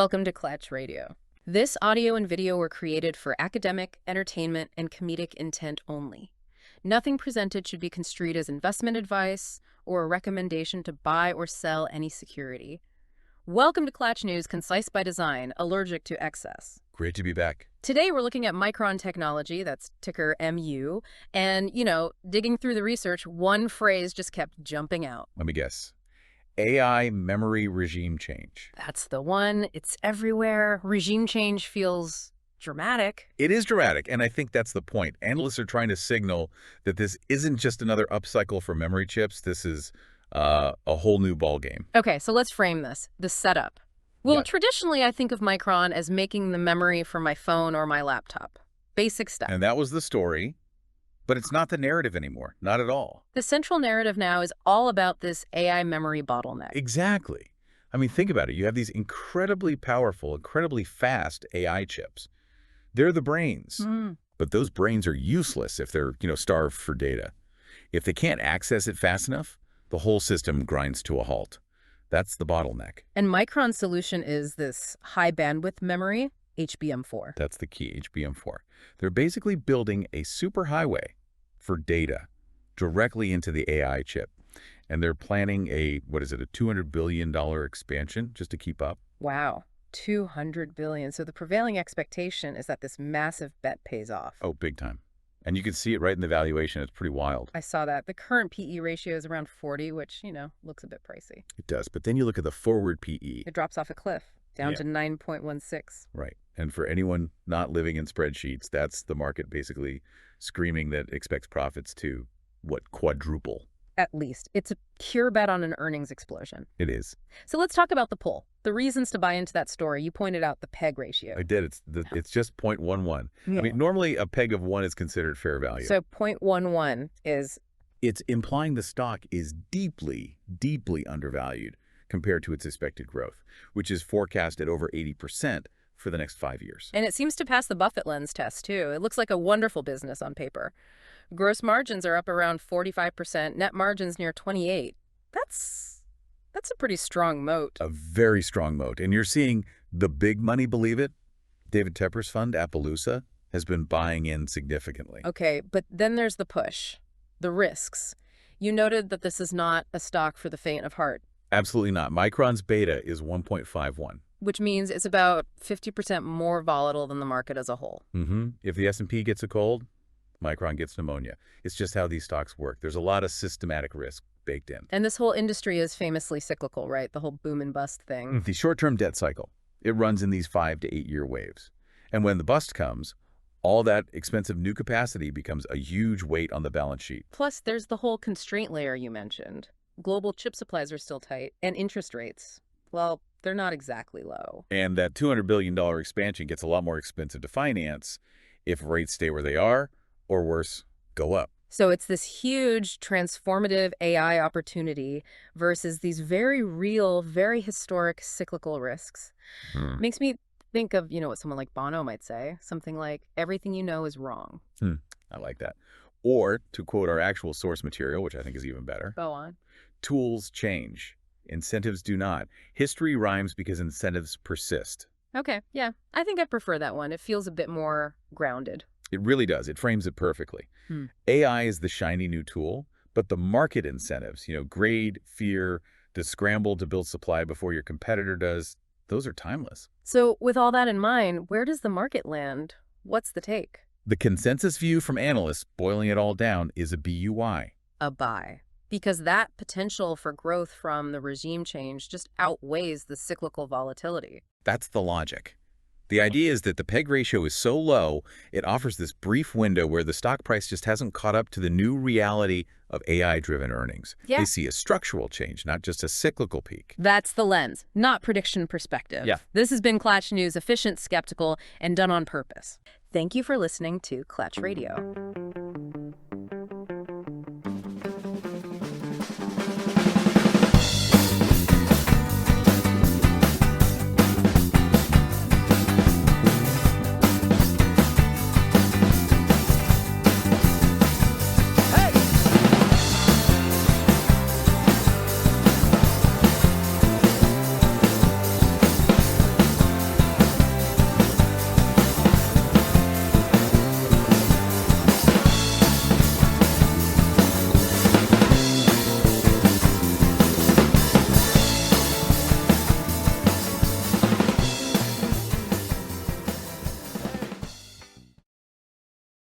Welcome to Clatch Radio. This audio and video were created for academic, entertainment, and comedic intent only. Nothing presented should be construed as investment advice or a recommendation to buy or sell any security. Welcome to Clatch News, concise by design, allergic to excess. Great to be back. Today we're looking at Micron Technology, that's ticker MU, and, digging through the research, one phrase just kept jumping out. Let me guess. AI memory regime change. That's the one. It's everywhere. Regime change feels dramatic. It is dramatic, and I think that's the point. Analysts are trying to signal that this isn't just another upcycle for memory chips. This is a whole new ballgame. Okay, so let's frame this. The setup. Well, Traditionally, I think of Micron as making the memory for my phone or my laptop. Basic stuff. And that was the story, but it's not the narrative anymore. Not at all. The central narrative now is all about this AI memory bottleneck. Exactly. I mean, think about it. You have these incredibly powerful, incredibly fast AI chips. They're the brains. But those brains are useless if they're, starved for data. If they can't access it fast enough, the whole system grinds to a halt. That's the bottleneck. And Micron's solution is this high bandwidth memory, HBM4. That's the key, HBM4. They're basically building a superhighway for data directly into the AI chip. And they're planning a $200 billion expansion just to keep up. Wow, $200 billion. So the prevailing expectation is that this massive bet pays off. Oh, big time. And you can see it right in the valuation. It's pretty wild. I saw that. The current PE ratio is around 40, which, looks a bit pricey. It does. But then you look at the forward PE. It drops off a cliff down to 9.16. Right. And for anyone not living in spreadsheets, that's the market basically screaming that expects profits to, quadruple. At least. It's a pure bet on an earnings explosion. It is. So let's talk about the pull. The reasons to buy into that story. You pointed out the PEG ratio. I did. It's just 0.11. Yeah. I mean, normally a PEG of 1 is considered fair value. So 0.11 is... It's implying the stock is deeply, deeply undervalued compared to its expected growth, which is forecast at over 80% for the next 5 years. And it seems to pass the Buffett lens test, too. It looks like a wonderful business on paper. Gross margins are up around 45%, net margins near 28%. That's a pretty strong moat. A very strong moat. And you're seeing the big money believe it. David Tepper's fund, Appaloosa, has been buying in significantly. Okay, but then there's the push, the risks. You noted that this is not a stock for the faint of heart. Absolutely not. Micron's beta is 1.51. Which means it's about 50% more volatile than the market as a whole. If the S&P gets a cold, Micron gets pneumonia. It's just how these stocks work. There's a lot of systematic risk baked in. And this whole industry is famously cyclical, right? The whole boom and bust thing. The short-term debt cycle, it runs in these 5 to 8 year waves. And when the bust comes, all that expensive new capacity becomes a huge weight on the balance sheet. Plus, there's the whole constraint layer you mentioned. Global chip supplies are still tight, and interest rates, well, they're not exactly low. And that $200 billion expansion gets a lot more expensive to finance if rates stay where they are, or worse, go up. So it's this huge transformative AI opportunity versus these very real, very historic cyclical risks. Makes me think of, what someone like Bono might say, something like, everything you know is wrong. I like that. Or, to quote our actual source material, which I think is even better. Go on. Tools change. Incentives do not. History rhymes because incentives persist. Okay, yeah. I think I prefer that one. It feels a bit more grounded. It really does. It frames it perfectly. AI is the shiny new tool, but the market incentives, greed, fear, the scramble to build supply before your competitor does, those are timeless. So with all that in mind, where does the market land? What's the take? The consensus view from analysts, boiling it all down, is a BUY. A buy. Because that potential for growth from the regime change just outweighs the cyclical volatility. That's the logic. The idea is that the PEG ratio is so low, it offers this brief window where the stock price just hasn't caught up to the new reality of AI-driven earnings. Yeah. They see a structural change, not just a cyclical peak. That's the lens, not prediction perspective. Yeah. This has been Clatch News, efficient, skeptical, and done on purpose. Thank you for listening to Clatch Radio.